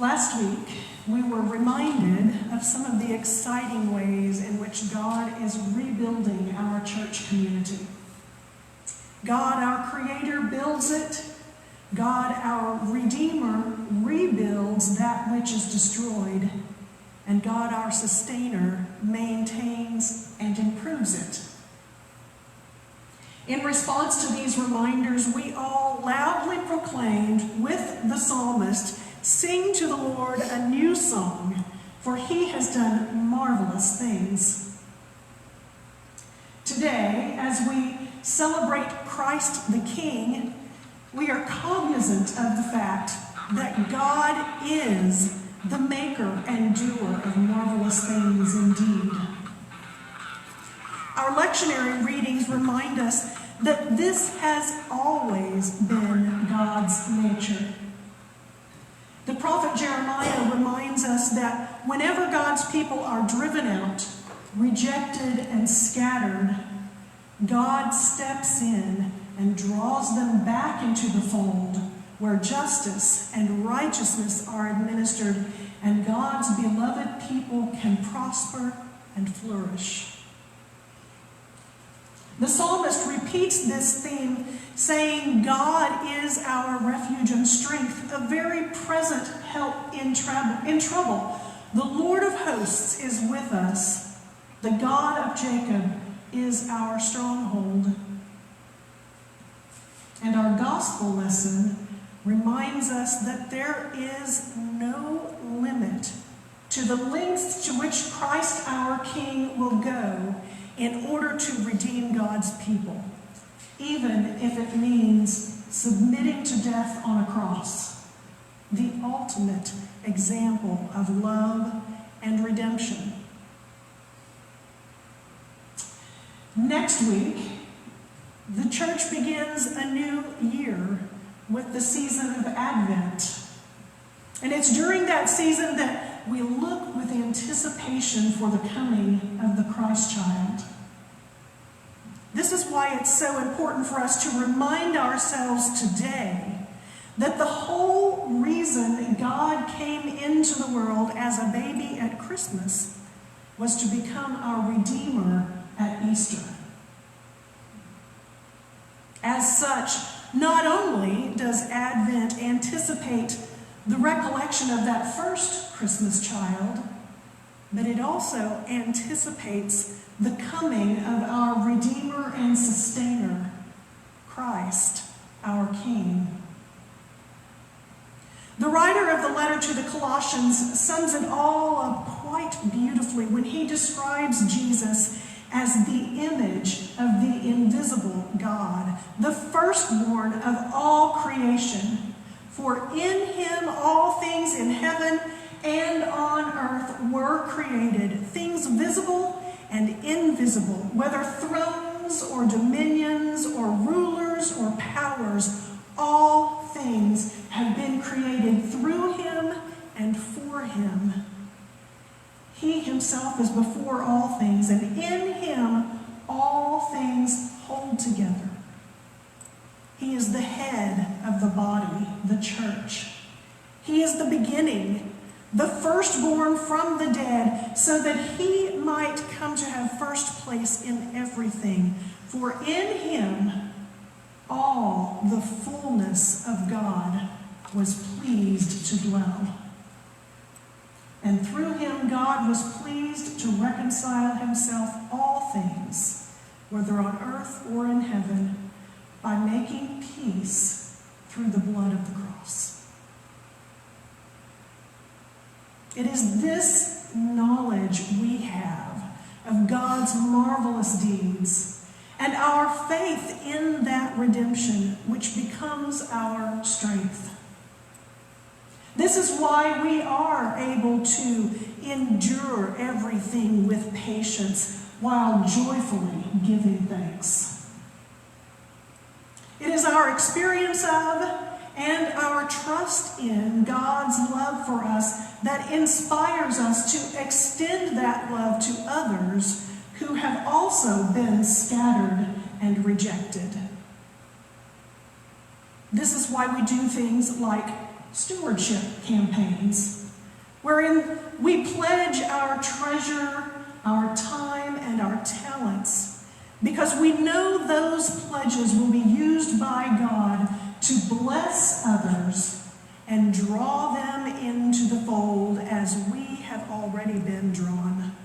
Last week, we were reminded of some of the exciting ways in which God is rebuilding our church community. God, our Creator, builds it. God, our Redeemer, rebuilds that which is destroyed. And God, our Sustainer, maintains and improves it. In response to these reminders, we all loudly proclaimed with the psalmist, "Sing to the Lord a new song, for he has done marvelous things." Today, as we celebrate Christ the King, we are cognizant of the fact that God is the maker and doer of marvelous things indeed. Our lectionary readings remind us that this has always been God's nature. The prophet Jeremiah reminds us that whenever God's people are driven out, rejected, and scattered, God steps in and draws them back into the fold where justice and righteousness are administered and God's beloved people can prosper and flourish. The psalmist repeats this theme, saying, "God is our refuge and strength, a very present help in trouble. The Lord of hosts is with us. The God of Jacob is our stronghold." And our gospel lesson reminds us that there is no limit to the lengths to which Christ our King will go in order to redeem God's people, even if it means submitting to death on a cross, the ultimate example of love and redemption. Next week, the church begins a new year with the season of Advent. And it's during that season that we look with anticipation for the coming of the Christ child. This is why it's so important for us to remind ourselves today that the whole reason God came into the world as a baby at Christmas was to become our Redeemer at Easter. As such, not only does Advent anticipate the recollection of that first Christmas child, but it also anticipates the coming of our Redeemer and Sustainer, Christ, our King. The writer of the letter to the Colossians sums it all up quite beautifully when he describes Jesus as the image of the invisible God, the firstborn of all creation. For in him all things in heaven and on earth were created, things visible and invisible, whether thrones or dominions or rulers or powers, all things have been created through him and for him. He himself is before all things, and in him all things hold together. He is the head of the body, the church. He is the beginning, the firstborn from the dead, so that he might come to have first place in everything. For in him all the fullness of God was pleased to dwell. And through him God was pleased to reconcile himself all things, whether on earth or in heaven, by making peace through the blood of the cross. It is this knowledge we have of God's marvelous deeds and our faith in that redemption which becomes our strength. This is why we are able to endure everything with patience while joyfully giving thanks. It is our experience of and our trust in God's love for us that inspires us to extend that love to others who have also been scattered and rejected. This is why we do things like stewardship campaigns, wherein we pledge our treasure, our time, and our talents, because we know those pledges will be used by God to bless others and draw them into the fold as we have already been drawn.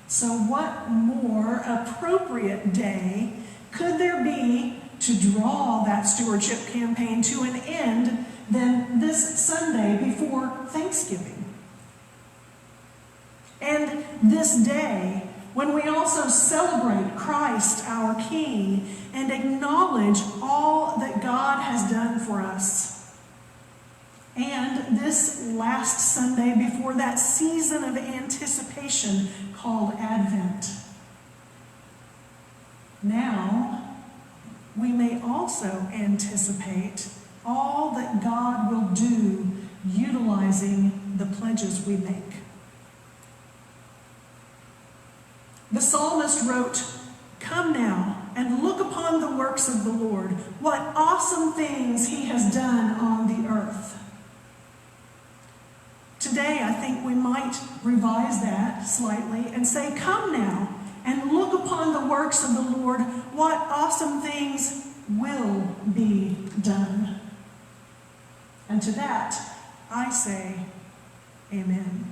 So what more appropriate day could there be to draw that stewardship campaign to an end than this Sunday before Thanksgiving? And this day, when we also celebrate Christ our King and acknowledge all that God has done for us. And this last Sunday before that season of anticipation called Advent. Now, we may also anticipate all that God will do utilizing the pledges we make. The psalmist wrote, "Come now and look upon the works of the Lord, what awesome things he has done on the earth." Today, I think we might revise that slightly and say, "Come now and look upon the works of the Lord, what awesome things will be done." And to that, I say, amen.